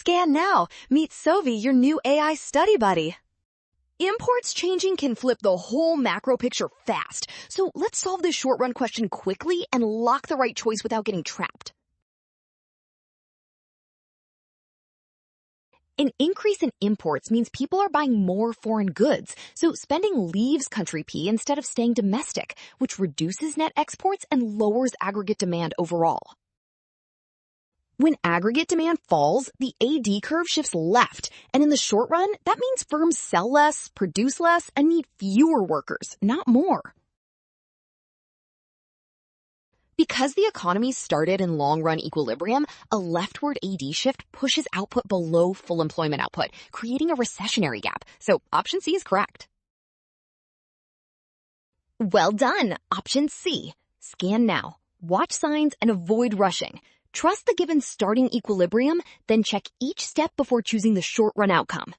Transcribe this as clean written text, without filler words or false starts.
Scan now. Meet Sovi, your new AI study buddy. Imports changing can flip the whole macro picture fast. So let's solve this short run question quickly and lock the right choice without getting trapped. An increase in imports means people are buying more foreign goods, so spending leaves country P instead of staying domestic, which reduces net exports and lowers aggregate demand overall. When aggregate demand falls, the AD curve shifts left, and in the short run, that means firms sell less, produce less, and need fewer workers, not more. Because the economy started in long-run equilibrium, a leftward AD shift pushes output below full employment output, creating a recessionary gap. So option C is correct. Well done! Option C. Scan now. Watch signs and avoid rushing. Trust the given starting equilibrium, then check each step before choosing the short-run outcome.